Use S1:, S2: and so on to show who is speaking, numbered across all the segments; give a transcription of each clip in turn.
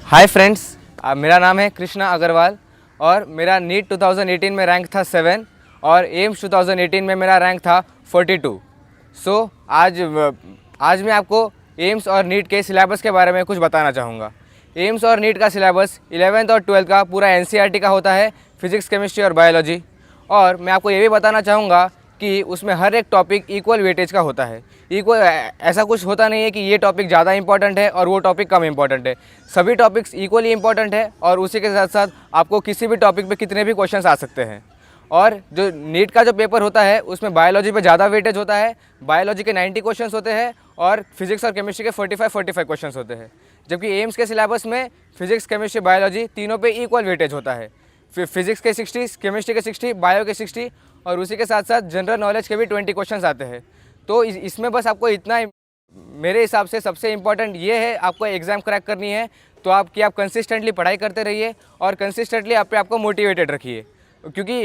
S1: Hi friends, मेरा नाम है कृष्णा अग्रवाल और मेरा नीट 2018 में रैंक था 7 और एम्स 2018 में मेरा रैंक था 42। आज मैं आपको एम्स और नीट के सिलेबस के बारे में कुछ बताना चाहूँगा। एम्स और नीट का सिलेबस 11th और 12th का पूरा एनसीईआरटी का होता है, फिजिक्स, केमिस्ट्री और बायोलॉजी। और मैं आपको ये भी बताना चाहूँगा कि उसमें हर एक टॉपिक इक्वल वेटेज का होता है। इक्वल ऐसा कुछ होता नहीं है कि ये टॉपिक ज़्यादा इंपॉर्टेंट है और वो टॉपिक कम इंपॉर्टेंट है। सभी टॉपिक्स इक्वली इंपॉर्टेंट है और उसी के साथ साथ आपको किसी भी टॉपिक पे कितने भी क्वेश्चंस आ सकते हैं। और जो नीट का जो पेपर होता है उसमें बायोलॉजी पे ज़्यादा वेटेज होता है। बायोलॉजी के 90 क्वेश्चंस होते हैं और फिजिक्स और केमिस्ट्री के 45 क्वेश्चंस होते हैं। जबकि एम्स के सिलेबस में फिजिक्स, केमिस्ट्री, बायोलॉजी तीनों पे इक्वल वेटेज होता है। फिजिक्स के 60, केमिस्ट्री के 60, बायो के 60 और उसी के साथ साथ जनरल नॉलेज के भी 20 क्वेश्चंस आते हैं। तो इसमें बस आपको इतना, मेरे हिसाब से सबसे इम्पॉर्टेंट ये है, आपको एग्ज़ाम क्रैक करनी है तो आप कंसिस्टेंटली पढ़ाई करते रहिए और कंसिस्टेंटली आपको मोटिवेटेड रखिए, क्योंकि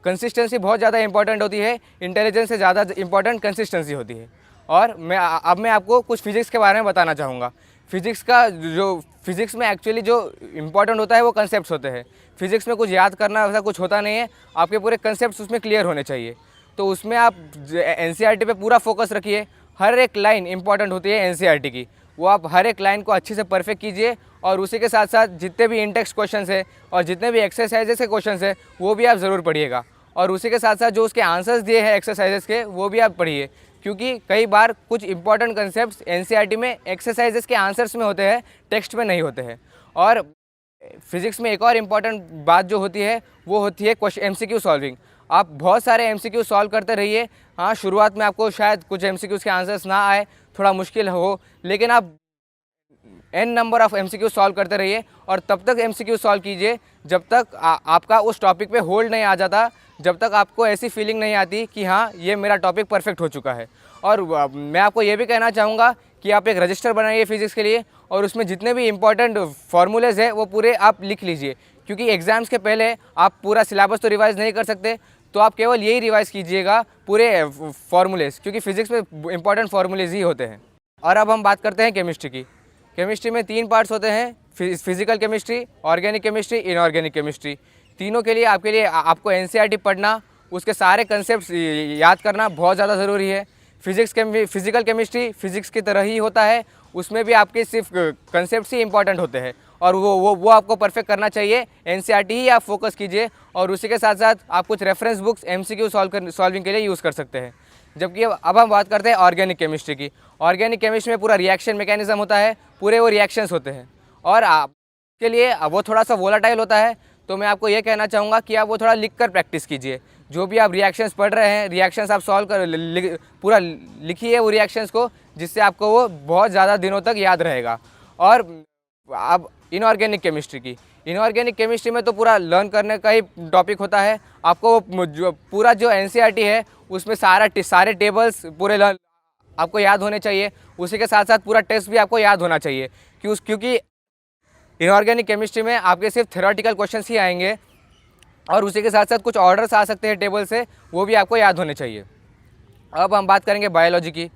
S1: कंसिस्टेंसी बहुत ज़्यादा इंपॉर्टेंट होती है। इंटेलिजेंस से ज़्यादा इंपॉर्टेंट कंसिस्टेंसी होती है। और मैं आपको कुछ फिज़िक्स के बारे में बताना चाहूँगा। फिज़िक्स में एक्चुअली जो इम्पोर्टेंट होता है वो कंसेप्ट्स होते हैं। फिज़िक्स में कुछ याद करना वैसा कुछ होता नहीं है, आपके पूरे कंसेप्ट्स उसमें क्लियर होने चाहिए। तो उसमें आप एनसीईआरटी पे पूरा फोकस रखिए। हर एक लाइन इंपॉर्टेंट होती है एनसीईआरटी की, वो आप हर एक लाइन को अच्छे से परफेक्ट कीजिए। और उसी के साथ साथ जितने भी इंटेक्स्ट क्वेश्चंस है और जितने भी एक्सरसाइजेस के क्वेश्चंस है वो भी आप ज़रूर पढ़िएगा। और उसी के साथ साथ जो उसके आंसर्स दिए हैं एक्सरसाइजेस के वो भी आप पढ़िए, क्योंकि कई बार कुछ इंपॉर्टेंट कंसेप्ट्स एनसीईआरटी में एक्सरसाइजेस के आंसर्स में होते हैं, टेक्स्ट में नहीं होते हैं। और फिज़िक्स में एक और इम्पॉर्टेंट बात जो होती है वो होती है एमसीक्यू सॉल्विंग। आप बहुत सारे एमसीक्यू सॉल्व करते रहिए। हाँ, शुरुआत में आपको शायद कुछ एमसीक्यूज़ के आंसर्स ना आए, थोड़ा मुश्किल हो, लेकिन आप n number of MCQ solve करते रहिए और तब तक एमसीक्यू सॉल्व कीजिए जब तक आपका उस टॉपिक पे होल्ड नहीं आ जाता, जब तक आपको ऐसी फीलिंग नहीं आती कि हाँ, ये मेरा टॉपिक परफेक्ट हो चुका है। और मैं आपको ये भी कहना चाहूँगा कि आप एक रजिस्टर बनाइए फिज़िक्स के लिए और उसमें जितने भी इंपॉर्टेंट फार्मूलेज़ है वो पूरे आप लिख लीजिए, क्योंकि एग्ज़ाम्स के पहले आप पूरा सिलेबस तो रिवाइज़ नहीं कर सकते, तो आप केवल यही रिवाइज़ कीजिएगा पूरे फार्मूलेज़, क्योंकि फिज़िक्स में इंपॉर्टेंट फार्मूलेज़ ही होते हैं। और अब हम बात करते हैं केमिस्ट्री की। केमिस्ट्री में 3 पार्ट्स होते हैं, physical chemistry, organic chemistry, inorganic chemistry. तीनों के लिए आपको एनसीईआरटी पढ़ना, उसके सारे कंसेप्ट याद करना बहुत ज़्यादा ज़रूरी है। फिजिकल केमिस्ट्री फिज़िक्स की तरह ही होता है, उसमें भी आपके सिर्फ कंसेप्ट ही इंपॉर्टेंट होते हैं और वो आपको परफेक्ट करना चाहिए। एनसीईआरटी ही आप फोकस कीजिए और उसी के साथ साथ आप कुछ रेफरेंस बुक्स एमसीक्यू सॉल्विंग के लिए यूज़ कर सकते हैं। जबकि अब हम बात करते हैं ऑर्गेनिक केमिस्ट्री की। ऑर्गेनिक केमिस्ट्री में पूरा रिएक्शन मैकेनिज्म होता है, पूरे वो रिएक्शंस होते हैं और आपके लिए वो थोड़ा सा वोलाटाइल होता है। तो मैं आपको ये कहना चाहूँगा कि आप वो थोड़ा लिख कर प्रैक्टिस कीजिए। जो भी आप रिएक्शंस पढ़ रहे हैं, रिएक्शंस आप सॉल्व कर पूरा लिखिए वो रिएक्शंस को, जिससे आपको वो बहुत ज़्यादा दिनों तक याद रहेगा। और अब इनऑर्गेनिक केमिस्ट्री में तो पूरा लर्न करने का ही टॉपिक होता है। आपको पूरा जो एनसीईआरटी है उसमें सारे टेबल्स पूरे आपको याद होने चाहिए। उसी के साथ साथ पूरा टेस्ट भी आपको याद होना चाहिए, क्योंकि इनऑर्गेनिक केमिस्ट्री में आपके सिर्फ थ्योरेटिकल क्वेश्चंस ही आएंगे और उसी के साथ साथ कुछ ऑर्डर्स आ सकते हैं टेबल से, वो भी आपको याद होने चाहिए। अब हम बात करेंगे बायोलॉजी की।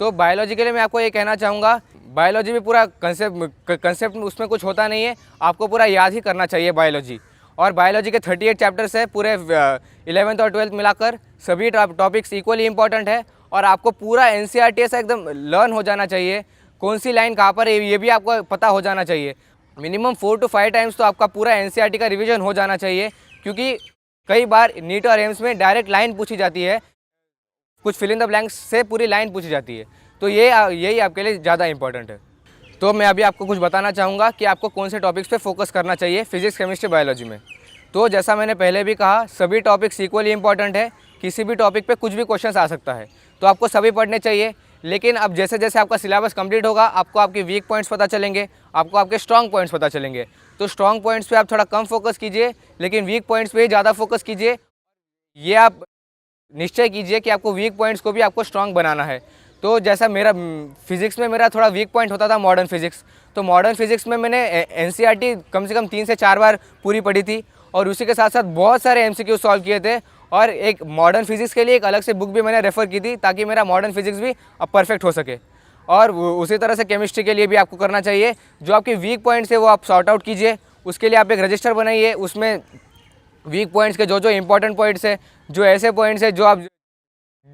S1: तो बायोलॉजी के लिए मैं आपको ये कहना चाहूँगा, बायोलॉजी में पूरा कंसेप्ट उसमें कुछ होता नहीं है, आपको पूरा याद ही करना चाहिए बायोलॉजी। और बायोलॉजी के 38 चैप्टर्स है पूरे 11th और 12th मिलाकर, सभी टॉपिक्स इक्वली इंपॉर्टेंट है और आपको पूरा एनसीईआरटी से एकदम लर्न हो जाना चाहिए। कौन सी लाइन कहाँ पर है ये भी आपको पता हो जाना चाहिए। मिनिमम 4 to 5 टाइम्स तो आपका पूरा एनसीईआरटी का रिवीजन हो जाना चाहिए, क्योंकि कई बार नीट और एम्स में डायरेक्ट लाइन पूछी जाती है, कुछ फिल इन द ब्लैंक्स से पूरी लाइन पूछी जाती है। तो यही आपके लिए ज़्यादा इंपॉर्टेंट है। तो मैं अभी आपको कुछ बताना चाहूँगा कि आपको कौन से टॉपिक्स पे फोकस करना चाहिए फिजिक्स, केमिस्ट्री, बायोलॉजी में। तो जैसा मैंने पहले भी कहा, सभी टॉपिक्स इक्वली इंपॉर्टेंट है। किसी भी टॉपिक पे कुछ भी क्वेश्चंस आ सकता है, तो आपको सभी पढ़ने चाहिए। लेकिन अब जैसे जैसे आपका सिलेबस कंप्लीट होगा, आपको आपके वीक पॉइंट्स पता चलेंगे, आपको आपके स्ट्रॉन्ग पॉइंट्स पता चलेंगे। तो स्ट्रॉन्ग पॉइंट्स पे आप थोड़ा कम फोकस कीजिए, लेकिन वीक पॉइंट्स पे ही ज़्यादा फोकस कीजिए। ये आप निश्चय कीजिए कि आपको वीक पॉइंट्स को भी आपको स्ट्रॉन्ग बनाना है। तो जैसा मेरा फिज़िक्स में मेरा थोड़ा वीक पॉइंट होता था मॉडर्न फिज़िक्स, तो मॉडर्न फिज़िक्स में मैंने एनसीईआरटी कम से कम 3 से 4 बार पूरी पढ़ी थी और उसी के साथ साथ बहुत सारे एमसीक्यू सॉल्व किए थे। और एक मॉडर्न फिज़िक्स के लिए एक अलग से बुक भी मैंने रेफ़र की थी, ताकि मेरा मॉडर्न फिज़िक्स भी अब परफेक्ट हो सके। और उसी तरह से केमिस्ट्री के लिए भी आपको करना चाहिए। जो आपके वीक पॉइंट्स है वो आप सॉर्ट आउट कीजिए। उसके लिए आप एक रजिस्टर बनाइए, उसमें वीक पॉइंट्स के जो इंपॉर्टेंट पॉइंट्स है, जो ऐसे पॉइंट्स है जो आप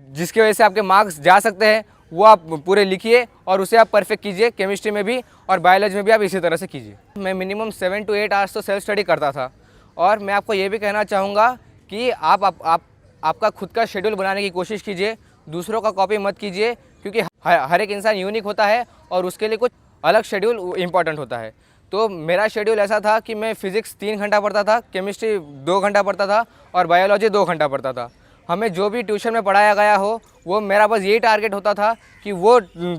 S1: जिसकी वजह से आपके मार्क्स जा सकते हैं, वो आप पूरे लिखिए और उसे आप परफेक्ट कीजिए। केमिस्ट्री में भी और बायोलॉजी में भी आप इसी तरह से कीजिए। मैं मिनिमम 7 to 8 आवर्स तो सेल्फ स्टडी करता था। और मैं आपको ये भी कहना चाहूँगा कि आपका खुद का शेड्यूल बनाने की कोशिश कीजिए, दूसरों का कॉपी मत कीजिए, क्योंकि हर एक इंसान यूनिक होता है और उसके लिए कुछ अलग शेड्यूल इम्पॉर्टेंट होता है। तो मेरा शेड्यूल ऐसा था कि मैं फिज़िक्स 3 घंटा पढ़ता था, केमिस्ट्री 2 घंटा पढ़ता था और बायोलॉजी 2 घंटा पढ़ता था। हमें जो भी ट्यूशन में पढ़ाया गया हो, वो मेरा बस यही टारगेट होता था कि वो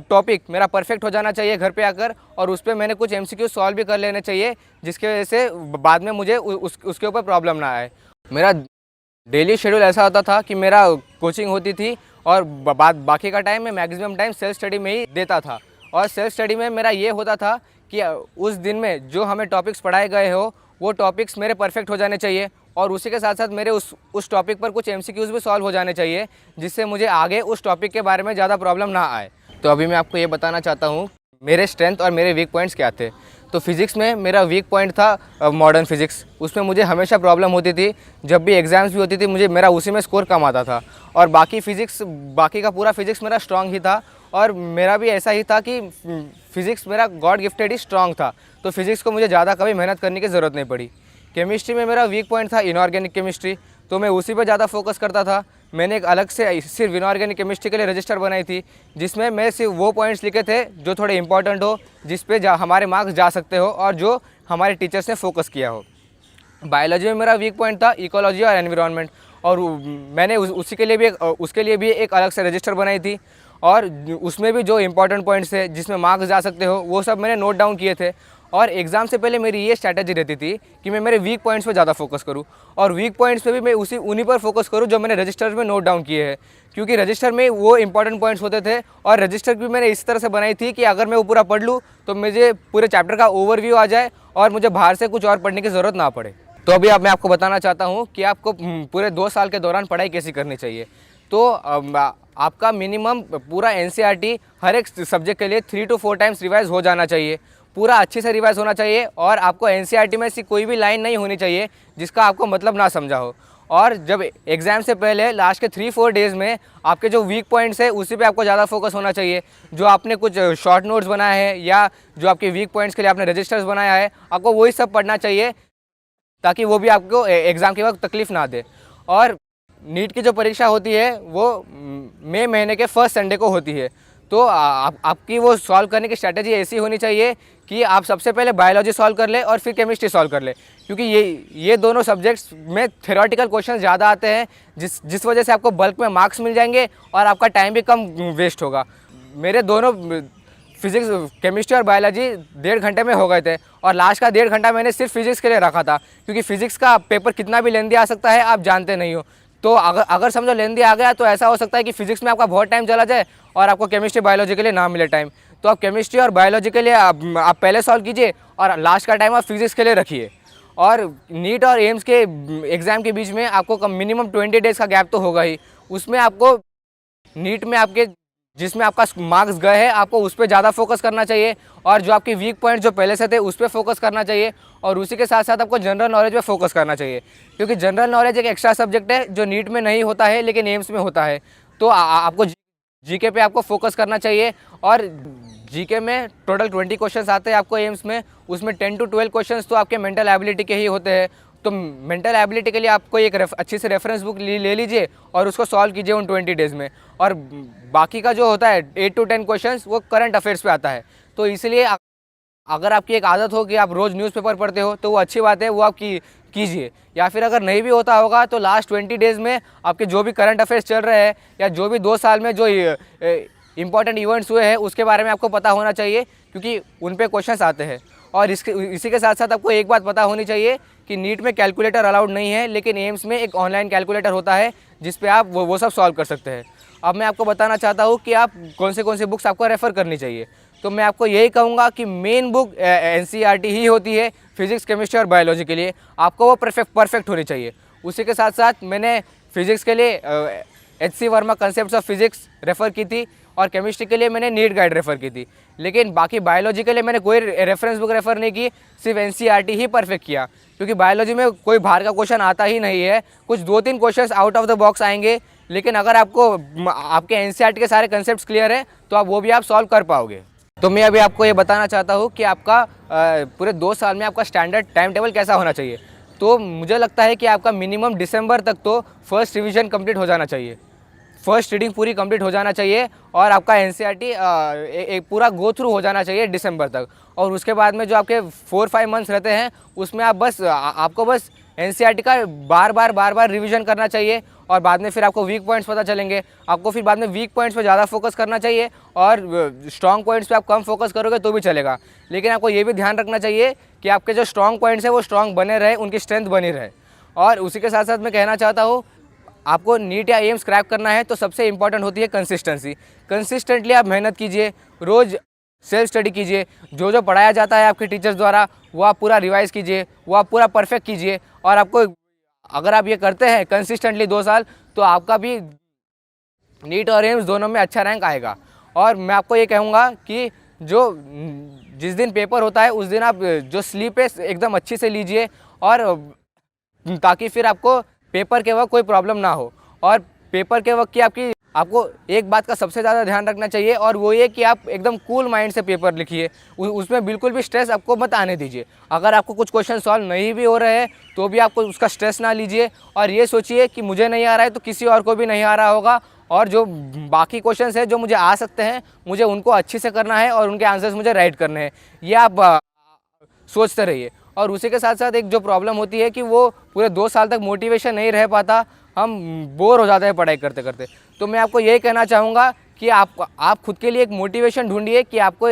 S1: टॉपिक मेरा परफेक्ट हो जाना चाहिए घर पे आकर, और उस पर मैंने कुछ MCQ सॉल्व भी कर लेने चाहिए, जिसकी वजह से बाद में मुझे उसके ऊपर प्रॉब्लम ना आए। मेरा डेली शेड्यूल ऐसा होता था कि मेरा कोचिंग होती थी और बाकी का टाइम मैं मैक्सिमम टाइम सेल्फ स्टडी में ही देता था। और सेल्फ स्टडी में मेरा ये होता था कि उस दिन में जो हमें टॉपिक्स पढ़ाए गए हो, वो टॉपिक्स मेरे परफेक्ट हो जाने चाहिए, और उसी के साथ साथ मेरे उस टॉपिक पर कुछ MCQs भी सॉल्व हो जाने चाहिए, जिससे मुझे आगे उस टॉपिक के बारे में ज़्यादा प्रॉब्लम ना आए। तो अभी मैं आपको ये बताना चाहता हूँ मेरे स्ट्रेंथ और मेरे वीक पॉइंट्स क्या थे। तो फिज़िक्स में मेरा वीक पॉइंट था मॉडर्न फिज़िक्स। उसमें मुझे हमेशा प्रॉब्लम होती थी, जब भी एग्ज़ाम्स भी होती थी मेरा उसी में स्कोर कम आता था। और बाकी का पूरा फिज़िक्स मेरा स्ट्रॉन्ग ही था, और मेरा भी ऐसा ही था कि फ़िज़िक्स मेरा गॉड गिफ्टेड ही स्ट्रॉन्ग था। तो फिज़िक्स को मुझे ज़्यादा कभी मेहनत करने की ज़रूरत नहीं पड़ी। केमिस्ट्री में मेरा वीक पॉइंट था इनऑर्गेनिक केमिस्ट्री, तो मैं उसी पर ज़्यादा फोकस करता था। मैंने एक अलग से सिर्फ इनऑर्गेनिक केमिस्ट्री के लिए रजिस्टर बनाई थी, जिसमें मैं सिर्फ वो पॉइंट्स लिखे थे जो थोड़े इंपॉर्टेंट हो, जिस पे हमारे मार्क्स जा सकते हो और जो हमारे टीचर्स ने फोकस किया हो। बायोलॉजी में मेरा वीक पॉइंट था इकोलॉजी और एनवायरनमेंट, और मैंने उसके लिए भी एक अलग से रजिस्टर बनाई थी, और उसमें भी जो इंपॉर्टेंट पॉइंट्स थे जिसमें मार्क्स जा सकते हो, वो सब मैंने नोट डाउन किए थे। और एग्ज़ाम से पहले मेरी ये स्ट्रैटेजी रहती थी कि मैं मेरे वीक पॉइंट्स पे ज़्यादा फोकस करूँ, और वीक पॉइंट्स पे भी मैं उन्हीं पर फोकस करूँ जो मैंने रजिस्टर में नोट डाउन किए हैं, क्योंकि रजिस्टर में वो इंपॉर्टेंट पॉइंट्स होते थे। और रजिस्टर भी मैंने इस तरह से बनाई थी कि अगर मैं वो पूरा पढ़ लूँ तो मुझे पूरे चैप्टर का ओवरव्यू आ जाए और मुझे बाहर से कुछ और पढ़ने की ज़रूरत ना पड़े। तो अभी मैं आपको बताना चाहता हूँ कि आपको पूरे 2 साल के दौरान पढ़ाई कैसी करनी चाहिए। तो आपका मिनिमम पूरा NCERT हर एक सब्जेक्ट के लिए 3 to 4 टाइम्स रिवाइज़ हो जाना चाहिए, पूरा अच्छे से रिवाइज़ होना चाहिए। और आपको NCERT में ऐसी कोई भी लाइन नहीं होनी चाहिए जिसका आपको मतलब ना समझा हो। और जब एग्ज़ाम से पहले लास्ट के 3-4 डेज़ में आपके जो वीक पॉइंट्स है उसी पे आपको ज़्यादा फोकस होना चाहिए। जो आपने कुछ शॉर्ट नोट्स बनाए हैं या जो आपके वीक पॉइंट्स के लिए आपने रजिस्टर्स बनाया है, आपको वही सब पढ़ना चाहिए, ताकि वो भी आपको एग्ज़ाम के वक्त तकलीफ़ ना दे। और नीट की जो परीक्षा होती है वो मई महीने के फर्स्ट संडे को होती है। तो आपकी वो सॉल्व करने की स्ट्रैटेजी ऐसी होनी चाहिए कि आप सबसे पहले बायोलॉजी सॉल्व कर ले और फिर केमिस्ट्री सॉल्व कर ले, क्योंकि ये दोनों सब्जेक्ट्स में थ्योरेटिकल क्वेश्चन ज़्यादा आते हैं, जिस वजह से आपको बल्क में मार्क्स मिल जाएंगे और आपका टाइम भी कम वेस्ट होगा। मेरे दोनों फिज़िक्स, केमिस्ट्री और बायोलॉजी 1.5 घंटे में हो गए थे, और लास्ट का 1.5 घंटा मैंने सिर्फ फिज़िक्स के लिए रखा था, क्योंकि फिज़िक्स का पेपर कितना भी लेंदी आ सकता है, आप जानते नहीं हो। तो अगर समझो लेंदी आ गया तो ऐसा हो सकता है कि फिज़िक्स में आपका बहुत टाइम चला जाए और आपको केमिस्ट्री बायोलॉजी के लिए ना मिले टाइम। तो आप केमिस्ट्री और बायोलॉजी के लिए आप पहले सॉल्व कीजिए और लास्ट का टाइम आप फिज़िक्स के लिए रखिए। और नीट और एम्स के एग्ज़ाम के बीच में आपको मिनिमम 20 डेज़ का गैप तो होगा ही। उसमें आपको नीट में जिसमें आपका मार्क्स गए हैं, आपको उस पर ज़्यादा फोकस करना चाहिए, और जो आपके वीक पॉइंट जो पहले से थे उस पर फोकस करना चाहिए। और उसी के साथ साथ आपको जनरल नॉलेज पे फोकस करना चाहिए, क्योंकि जनरल नॉलेज एक एक्स्ट्रा सब्जेक्ट है जो नीट में नहीं होता है लेकिन एम्स में होता है। तो आपको जीके पे आपको फोकस करना चाहिए। और जीके में टोटल 20 क्वेश्चन आते हैं आपको एम्स में, उसमें 10 to 12 क्वेश्चन तो आपके मेंटल एबिलिटी के ही होते हैं। तो मेंटल एबिलिटी के लिए आपको एक अच्छी से रेफरेंस बुक ले लीजिए और उसको सॉल्व कीजिए उन 20 डेज़ में। और बाकी का जो होता है 8 to 10 क्वेश्चंस वो करंट अफेयर्स पे आता है। तो इसलिए अगर आपकी एक आदत हो कि आप रोज़ न्यूज़पेपर पढ़ते हो तो वो अच्छी बात है, वो आप कीजिए। या फिर अगर नहीं भी होता होगा तो लास्ट 20 डेज़ में आपके जो भी करंट अफेयर्स चल रहे हैं या जो भी 2 साल में जो इंपॉर्टेंट इवेंट्स हुए हैं उसके बारे में आपको पता होना चाहिए, क्योंकि उन पे क्वेश्चंस आते हैं। और इसी के साथ साथ आपको एक बात पता होनी चाहिए कि नीट में कैलकुलेटर अलाउड नहीं है, लेकिन एम्स में एक ऑनलाइन कैलकुलेटर होता है जिस पे आप वो सब सॉल्व कर सकते हैं। अब मैं आपको बताना चाहता हूँ कि आप कौन से बुक्स आपको रेफ़र करनी चाहिए। तो मैं आपको यही कहूँगा कि मेन बुक NCERT ही होती है फिज़िक्स, केमिस्ट्री और बायोलॉजी के लिए। आपको वो परफेक्ट होनी चाहिए। उसी के साथ साथ मैंने फिज़िक्स के लिए HC Verma concepts of physics refer की थी, और केमिस्ट्री के लिए मैंने नीट गाइड रेफ़र की थी। लेकिन बाकी बायोलॉजी के लिए मैंने कोई रेफरेंस बुक रेफ़र नहीं की, सिर्फ एनसीईआरटी ही परफेक्ट किया, क्योंकि बायोलॉजी में कोई बाहर का क्वेश्चन आता ही नहीं है। कुछ 2-3 questions out of the box आएंगे, लेकिन अगर आपको आपके एनसीईआरटी के सारे कंसेप्ट क्लियर है तो आप वो भी आप सॉल्व कर पाओगे। तो मैं अभी आपको ये बताना चाहता हूँ कि आपका पूरे 2 साल में आपका स्टैंडर्ड टाइम टेबल कैसा होना चाहिए। तो मुझे लगता है कि आपका मिनिमम दिसंबर तक तो फर्स्ट रिवीजन कंप्लीट हो जाना चाहिए, फर्स्ट रीडिंग पूरी कंप्लीट हो जाना चाहिए, और आपका एनसीईआरटी एक पूरा गो थ्रू हो जाना चाहिए दिसंबर तक। और उसके बाद में जो आपके 4-5 मंथ्स रहते हैं उसमें आप बस आपको बस एनसीईआरटी का बार बार रिवीजन करना चाहिए, और बाद में फिर आपको वीक पॉइंट्स पता चलेंगे। आपको फिर बाद में वीक पॉइंट्स पे ज़्यादा फोकस करना चाहिए, और स्ट्रॉन्ग पॉइंट्स पे आप कम फोकस करोगे तो भी चलेगा। लेकिन आपको ये भी ध्यान रखना चाहिए कि आपके जो स्ट्रॉन्ग पॉइंट्स है वो स्ट्रॉन्ग बने रहे, उनकी स्ट्रेंथ बनी रहे। और उसी के साथ साथ मैं कहना चाहता हूँ, आपको नीट या एम्स क्रैक करना है तो सबसे इंपॉर्टेंट होती है कंसिस्टेंसी। कंसिस्टेंटली आप मेहनत कीजिए, रोज़ सेल्फ स्टडी कीजिए, जो पढ़ाया जाता है आपके टीचर्स द्वारा वो आप पूरा रिवाइज़ कीजिए, वो आप पूरा परफेक्ट कीजिए। और आपको अगर आप ये करते हैं कंसिस्टेंटली 2 साल, तो आपका भी नीट और एम्स दोनों में अच्छा रैंक आएगा। और मैं आपको ये कहूँगा कि जिस दिन पेपर होता है उस दिन आप जो स्लीप है एकदम अच्छी से लीजिए, और ताकि फिर आपको पेपर के वक्त कोई प्रॉब्लम ना हो। और पेपर के वक्त की आपको एक बात का सबसे ज़्यादा ध्यान रखना चाहिए, और वो ये कि आप एकदम कूल माइंड से पेपर लिखिए, उसमें बिल्कुल भी स्ट्रेस आपको मत आने दीजिए। अगर आपको कुछ क्वेश्चन सॉल्व नहीं भी हो रहे हैं तो भी आपको उसका स्ट्रेस ना लीजिए, और ये सोचिए कि मुझे नहीं आ रहा है तो किसी और को भी नहीं आ रहा होगा, और जो बाकी क्वेश्चंस हैं जो मुझे आ सकते हैं मुझे उनको अच्छे से करना है, और उनके आंसर्स मुझे राइट करने हैं। ये आप सोचते रहिए। और उसी के साथ साथ एक जो प्रॉब्लम होती है कि वो पूरे 2 साल तक मोटिवेशन नहीं रह पाता, हम बोर हो जाते हैं पढ़ाई करते करते। तो मैं आपको यही कहना चाहूँगा कि आप खुद के लिए एक मोटिवेशन ढूंढिए कि आपको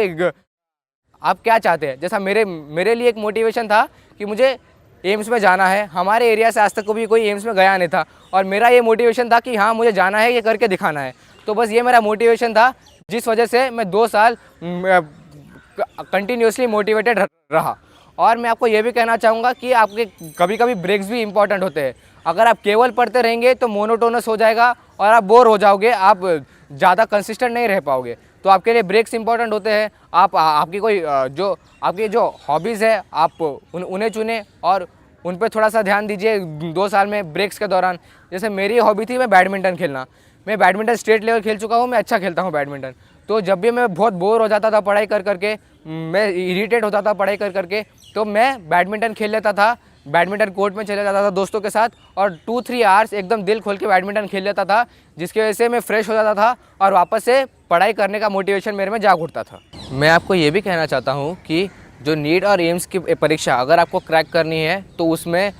S1: आप क्या चाहते हैं। जैसा मेरे लिए एक मोटिवेशन था कि मुझे एम्स में जाना है। हमारे एरिया से आज तक कभी कोई एम्स में गया नहीं था, और मेरा ये मोटिवेशन था कि हाँ मुझे जाना है, ये करके दिखाना है। तो बस ये मेरा मोटिवेशन था, जिस वजह से मैं 2 साल कंटिन्यूसली मोटिवेटेड रहा। और मैं आपको ये भी कहना चाहूँगा कि आपके कभी कभी ब्रेक्स भी इंपॉर्टेंट होते हैं। अगर आप केवल पढ़ते रहेंगे तो मोनोटोनस हो जाएगा और आप बोर हो जाओगे, आप ज़्यादा कंसिस्टेंट नहीं रह पाओगे। तो आपके लिए ब्रेक्स इंपॉर्टेंट होते हैं। आपकी कोई आपकी जो हॉबीज़ है आप उन्हें चुनें और उन पर थोड़ा सा ध्यान दीजिए 2 साल में ब्रेक्स के दौरान। जैसे मेरी हॉबी थी मैं बैडमिंटन खेलना, मैं बैडमिंटन स्टेट लेवल खेल चुका हूँ, मैं अच्छा खेलता हूँ बैडमिंटन। तो जब भी मैं बहुत बोर हो जाता था पढ़ाई कर करके, मैं इरिटेट होता था पढ़ाई कर करके, तो मैं बैडमिंटन खेल लेता था, बैडमिंटन कोर्ट में चले जाता था दोस्तों के साथ, और 2-3 आवर्स एकदम दिल खोल के बैडमिंटन खेल लेता था, जिसकी वजह से मैं फ्रेश हो जाता था और वापस से पढ़ाई करने का मोटिवेशन मेरे में जाग उठता था। मैं आपको ये भी कहना चाहता हूँ कि जो नीट और एम्स की परीक्षा अगर आपको क्रैक करनी है तो उसमें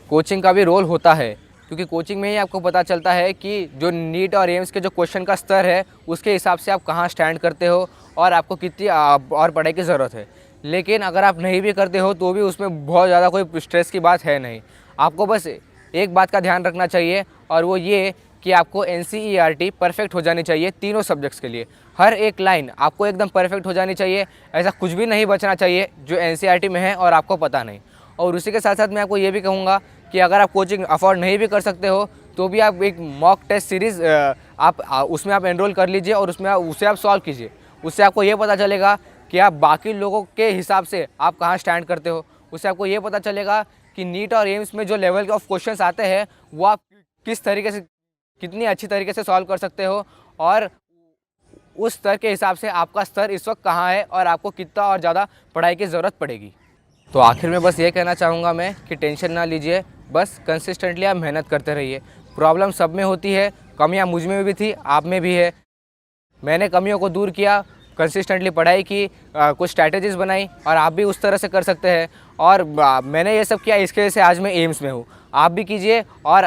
S1: कोचिंग का भी रोल होता है, क्योंकि कोचिंग में ही आपको पता चलता है कि जो नीट और एम्स के जो क्वेश्चन का स्तर है उसके हिसाब से आप कहाँ स्टैंड करते हो और आपको कितनी और पढ़ाई की ज़रूरत है। लेकिन अगर आप नहीं भी करते हो तो भी उसमें बहुत ज़्यादा कोई स्ट्रेस की बात है नहीं। आपको बस एक बात का ध्यान रखना चाहिए, और वो ये कि आपको एनसीईआरटी परफेक्ट हो जानी चाहिए तीनों सब्जेक्ट्स के लिए। हर एक लाइन आपको एकदम परफेक्ट हो जानी चाहिए, ऐसा कुछ भी नहीं बचना चाहिए जो एनसीईआरटी में है और आपको पता नहीं। और उसी के साथ साथ मैं आपको ये भी कहूँगा कि अगर आप कोचिंग अफोर्ड नहीं भी कर सकते हो तो भी आप एक मॉक टेस्ट सीरीज़ उसमें आप एनरोल कर लीजिए, और उसे आप सॉल्व कीजिए। उससे आपको ये पता चलेगा कि आप बाकी लोगों के हिसाब से आप कहाँ स्टैंड करते हो। उससे आपको ये पता चलेगा कि नीट और एम्स में जो लेवल ऑफ क्वेश्चंस आते हैं वो आप किस तरीके से कितनी अच्छी तरीके से सॉल्व कर सकते हो, और उस स्तर के हिसाब से आपका स्तर इस वक्त कहाँ है और आपको कितना और ज़्यादा पढ़ाई की ज़रूरत पड़ेगी। तो आखिर में बस ये कहना चाहूँगा मैं कि टेंशन ना लीजिए, बस कंसिस्टेंटली आप मेहनत करते रहिए। प्रॉब्लम सब में होती है, कमियाँ मुझ में भी थी, आप में भी है। मैंने कमियों को दूर किया, कंसिस्टेंटली पढ़ाई की, कुछ स्ट्रैटेजीज़ बनाई, और आप भी उस तरह से कर सकते हैं। और मैंने ये सब किया, इसके वजह से आज मैं एम्स में हूँ। आप भी कीजिए, और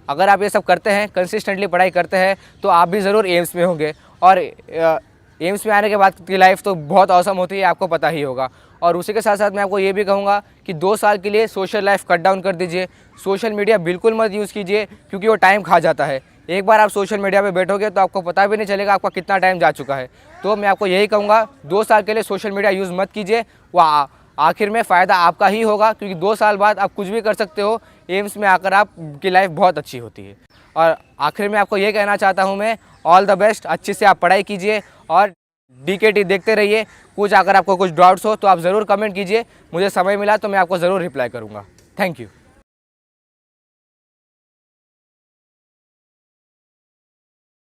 S1: अगर आप ये सब करते हैं, कंसिस्टेंटली पढ़ाई करते हैं, तो आप भी ज़रूर एम्स में होंगे। और एम्स में आने के बाद की लाइफ तो बहुत औसम होती है, आपको पता ही होगा। और उसी के साथ साथ मैं आपको ये भी कहूँगा कि 2 साल के लिए सोशल लाइफ कट डाउन कर दीजिए। सोशल मीडिया बिल्कुल मत यूज़ कीजिए, क्योंकि वो टाइम खा जाता है। एक बार आप सोशल मीडिया पे बैठोगे तो आपको पता भी नहीं चलेगा आपका कितना टाइम जा चुका है। तो मैं आपको यही कहूँगा 2 साल के लिए सोशल मीडिया यूज़ मत कीजिए, वो आखिर में फ़ायदा आपका ही होगा, क्योंकि 2 साल बाद आप कुछ भी कर सकते हो। एम्स में आकर आपकी लाइफ बहुत अच्छी होती है। और आखिर में आपको ये कहना चाहता हूँ मैं, ऑल द बेस्ट, अच्छे से आप पढ़ाई कीजिए और DKT देखते रहिए। कुछ अगर आपको कुछ डाउट्स हो तो आप ज़रूर कमेंट कीजिए, मुझे समय मिला तो मैं आपको ज़रूर रिप्लाई करूँगा। Thank you.